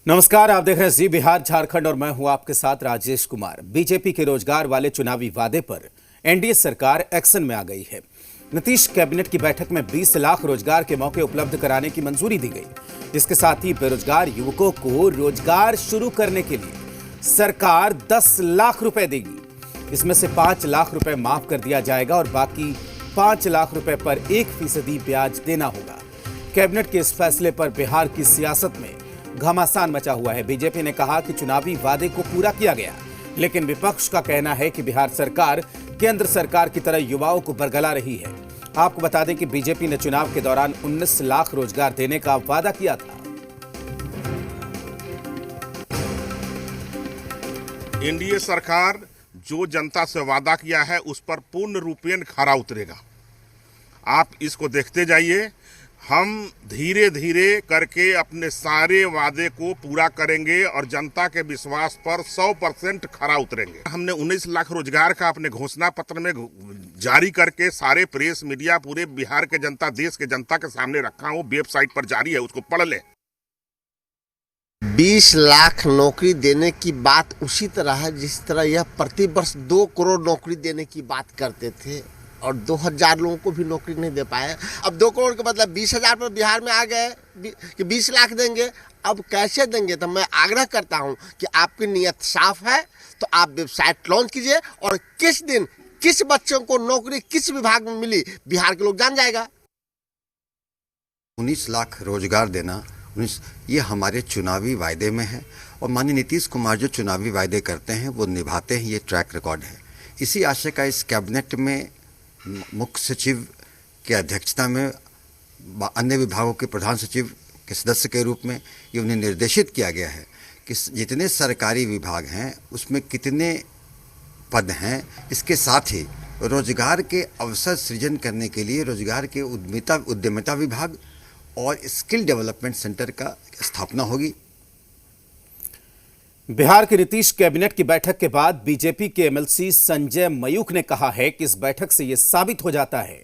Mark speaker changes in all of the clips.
Speaker 1: नमस्कार, आप देख रहे हैं जी बिहार झारखंड और मैं हूं आपके साथ राजेश कुमार। बीजेपी के रोजगार वाले चुनावी वादे पर एनडीए सरकार एक्शन में आ गई है। नीतीश कैबिनेट की बैठक में 20 लाख रोजगार के मौके उपलब्ध कराने की मंजूरी दी गई। इसके साथ ही बेरोजगार युवकों को रोजगार शुरू करने के लिए सरकार 10 लाख रुपए देगी। इसमें से 5 लाख रुपए माफ कर दिया जाएगा और बाकी 5 लाख रुपए पर 1% ब्याज देना होगा। कैबिनेट के इस फैसले पर बिहार की सियासत में घमासान मचा हुआ है। बीजेपी ने कहा कि चुनावी वादे को पूरा किया गया, लेकिन विपक्ष का कहना है कि बिहार सरकार केंद्र सरकार की तरह युवाओं को बरगला रही है। आपको बता दें कि बीजेपी ने चुनाव के दौरान 19 लाख रोजगार देने का वादा किया था।
Speaker 2: एनडीए सरकार जो जनता से वादा किया है उस पर पूर्ण रूपेण खरा उतरेगा। आप इसको देखते जाइए। हम धीरे धीरे करके अपने सारे वादे को पूरा करेंगे और जनता के विश्वास पर 100% खरा उतरेंगे। हमने 19 लाख रोजगार का अपने घोषणा पत्र में जारी करके सारे प्रेस मीडिया पूरे बिहार के जनता, देश के जनता के सामने रखा हूँ। वेबसाइट पर जारी है, उसको पढ़ लें।
Speaker 3: 20 लाख नौकरी देने की बात उसी तरह है जिस तरह यह प्रति वर्ष 2 करोड़ नौकरी देने की बात करते थे और 2000 लोगों को भी नौकरी नहीं दे पाए। अब 2 करोड़ के मतलब 20,000 पर बिहार में आ गए कि 20 लाख देंगे। अब कैसे देंगे? तो मैं आग्रह करता हूं कि आपकी नीयत साफ है तो आप वेबसाइट लॉन्च कीजिए और किस दिन किस बच्चों को नौकरी किस विभाग में मिली बिहार के लोग जान जाएगा।
Speaker 4: 19 लाख रोजगार देना ये हमारे चुनावी वायदे में है और माननीय नीतीश कुमार जो चुनावी वायदे करते हैं वो निभाते हैं। ये ट्रैक रिकॉर्ड है। इसी आशय का इस कैबिनेट में मुख्य सचिव की अध्यक्षता में अन्य विभागों के प्रधान सचिव के सदस्य के रूप में ये उन्हें निर्देशित किया गया है कि जितने सरकारी विभाग हैं उसमें कितने पद हैं। इसके साथ ही रोजगार के अवसर सृजन करने के लिए रोजगार के उद्यमिता विभाग और स्किल डेवलपमेंट सेंटर का स्थापना होगी।
Speaker 1: बिहार के नीतीश कैबिनेट की बैठक के बाद बीजेपी के एमएलसी संजय मयूख ने कहा है कि इस बैठक से यह साबित हो जाता है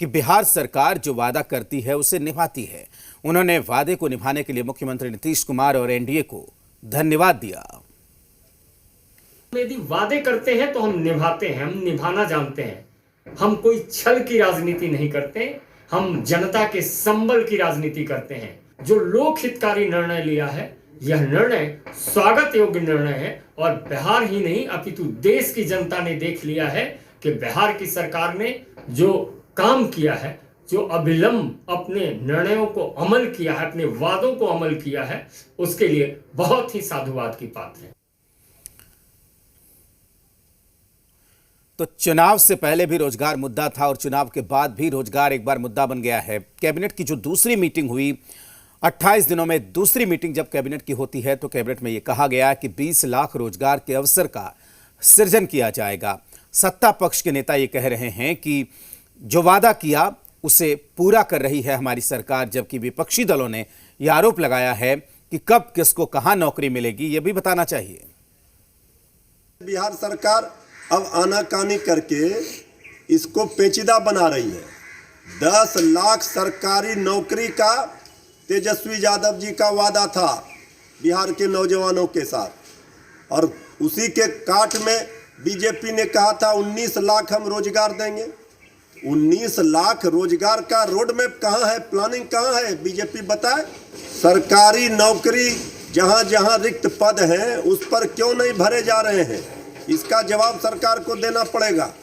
Speaker 1: कि बिहार सरकार जो वादा करती है उसे निभाती है। उन्होंने वादे को निभाने के लिए मुख्यमंत्री नीतीश कुमार और एनडीए को धन्यवाद दिया।
Speaker 5: यदि वादे करते हैं तो हम निभाते हैं, हम निभाना जानते हैं। हम कोई छल की राजनीति नहीं करते, हम जनता के संबल की राजनीति करते हैं। जो लोक हितकारी निर्णय लिया है यह निर्णय स्वागत योग्य निर्णय है और बिहार ही नहीं अपितु देश की जनता ने देख लिया है कि बिहार की सरकार ने जो काम किया है, जो अविलंब अपने निर्णयों को अमल किया है, अपने वादों को अमल किया है, उसके लिए बहुत ही साधुवाद की पात्र है।
Speaker 1: तो चुनाव से पहले भी रोजगार मुद्दा था और चुनाव के बाद भी रोजगार एक बार मुद्दा बन गया है। कैबिनेट की जो दूसरी मीटिंग हुई, 28 दिनों में दूसरी मीटिंग जब कैबिनेट की होती है तो कैबिनेट में यह कहा गया कि 20 लाख रोजगार के अवसर का सृजन किया जाएगा। सत्ता पक्ष के नेता ये कह रहे हैं कि जो वादा किया उसे पूरा कर रही है हमारी सरकार, जबकि विपक्षी दलों ने यह आरोप लगाया है कि कब किसको कहां नौकरी मिलेगी यह भी बताना चाहिए।
Speaker 6: बिहार सरकार अब आनाकानी करके इसको पेचीदा बना रही है। 10 लाख सरकारी नौकरी का तेजस्वी यादव जी का वादा था बिहार के नौजवानों के साथ और उसी के काट में बीजेपी ने कहा था 19 लाख हम रोजगार देंगे। 19 लाख रोजगार का रोड मैप कहाँ है, प्लानिंग कहाँ है? बीजेपी बताए। सरकारी नौकरी जहाँ जहाँ रिक्त पद हैं उस पर क्यों नहीं भरे जा रहे हैं? इसका जवाब सरकार को देना पड़ेगा।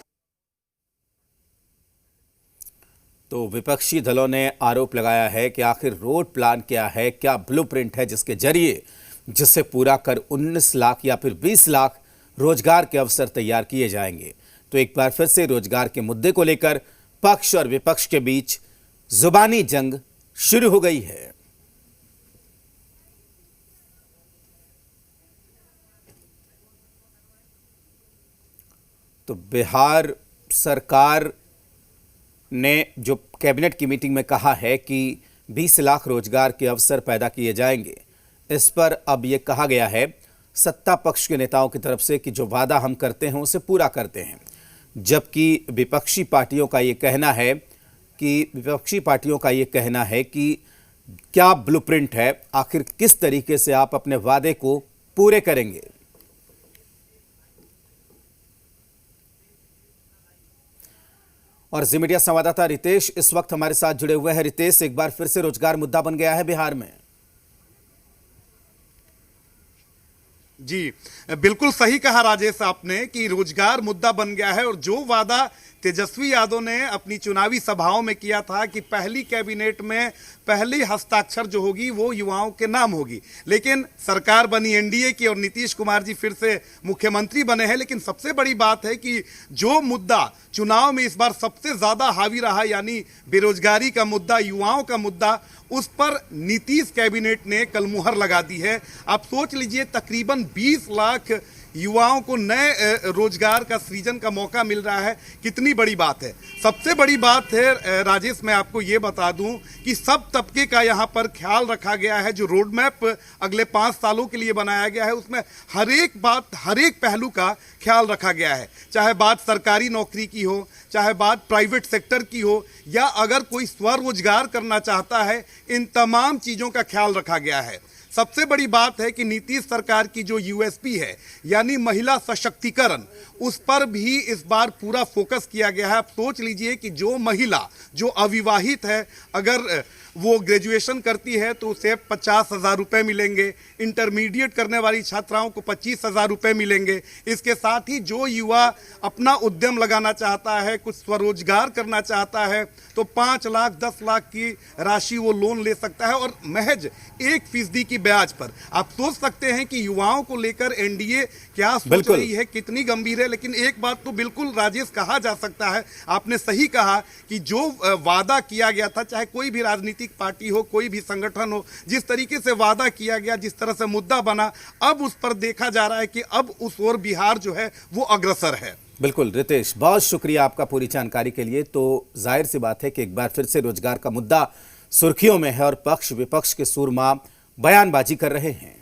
Speaker 1: तो विपक्षी दलों ने आरोप लगाया है कि आखिर रोड प्लान क्या है, क्या ब्लूप्रिंट है जिसके जरिए जिसे पूरा कर 19 लाख या फिर 20 लाख रोजगार के अवसर तैयार किए जाएंगे। तो एक बार फिर से रोजगार के मुद्दे को लेकर पक्ष और विपक्ष के बीच जुबानी जंग शुरू हो गई है। तो बिहार सरकार ने जो कैबिनेट की मीटिंग में कहा है कि 20 लाख रोजगार के अवसर पैदा किए जाएंगे, इस पर अब यह कहा गया है सत्ता पक्ष के नेताओं की तरफ से कि जो वादा हम करते हैं उसे पूरा करते हैं, जबकि विपक्षी पार्टियों का यह कहना है कि क्या ब्लूप्रिंट है, आखिर किस तरीके से आप अपने वादे को पूरे करेंगे। और जी मीडिया संवाददाता रितेश इस वक्त हमारे साथ जुड़े हुए हैं। रितेश, एक बार फिर से रोजगार मुद्दा बन गया है बिहार में।
Speaker 7: जी बिल्कुल सही कहा राजेश आपने कि रोजगार मुद्दा बन गया है। और जो वादा तेजस्वी यादव ने अपनी चुनावी सभाओं में किया था कि पहली कैबिनेट में पहली हस्ताक्षर जो होगी वो युवाओं के नाम होगी, लेकिन सरकार बनी एनडीए की और नीतीश कुमार जी फिर से मुख्यमंत्री बने हैं। लेकिन सबसे बड़ी बात है कि जो मुद्दा चुनाव में इस बार सबसे ज्यादा हावी रहा, यानी बेरोजगारी का मुद्दा, युवाओं का मुद्दा, उस पर नीतीश कैबिनेट ने कल मुहर लगा दी है। आप सोच लीजिए, तकरीबन 20 लाख युवाओं को नए रोजगार का सृजन का मौका मिल रहा है। कितनी बड़ी बात है। सबसे बड़ी बात है राजेश, मैं आपको ये बता दूं कि सब तबके का यहाँ पर ख्याल रखा गया है। जो रोड मैप अगले 5 सालों के लिए बनाया गया है उसमें हर एक बात, हर एक पहलू का ख्याल रखा गया है। चाहे बात सरकारी नौकरी की हो, चाहे बात प्राइवेट सेक्टर की हो, या अगर कोई स्वरोजगार करना चाहता है, इन तमाम चीज़ों का ख्याल रखा गया है। सबसे बड़ी बात है कि नीतीश सरकार की जो यूएसपी है, यानी महिला सशक्तिकरण, उस पर भी इस बार पूरा फोकस किया गया है। आप सोच लीजिए कि जो महिला जो अविवाहित है, अगर वो ग्रेजुएशन करती है तो उसे 50,000 रुपये मिलेंगे। इंटरमीडिएट करने वाली छात्राओं को 25,000 रुपये मिलेंगे। इसके साथ ही जो युवा अपना उद्यम लगाना चाहता है, कुछ स्वरोजगार करना चाहता है, तो 5 लाख 10 लाख की राशि वो लोन ले सकता है, और महज 1% की ब्याज पर। आप सोच सकते हैं कि युवाओं को लेकर एनडीए क्या सोच रही है, कितनी गंभीर है। लेकिन एक बात तो बिल्कुल राजेश कहा जा सकता है, आपने सही कहा कि जो वादा किया गया था, चाहे कोई भी राजनीतिक पार्टी हो, कोई भी संगठन हो, जिस तरीके से वादा किया गया, जिस तरह से मुद्दा बना, अब उस पर देखा जा रहा है कि अब उस ओर बिहार जो है वो अग्रसर है।
Speaker 1: बिल्कुल रितेश, बहुत शुक्रिया आपका पूरी जानकारी के लिए। तो जाहिर सी बात है कि एक बार फिर से रोजगार का मुद्दा सुर्खियों में है और पक्ष विपक्ष के सूरमा बयानबाजी कर रहे हैं।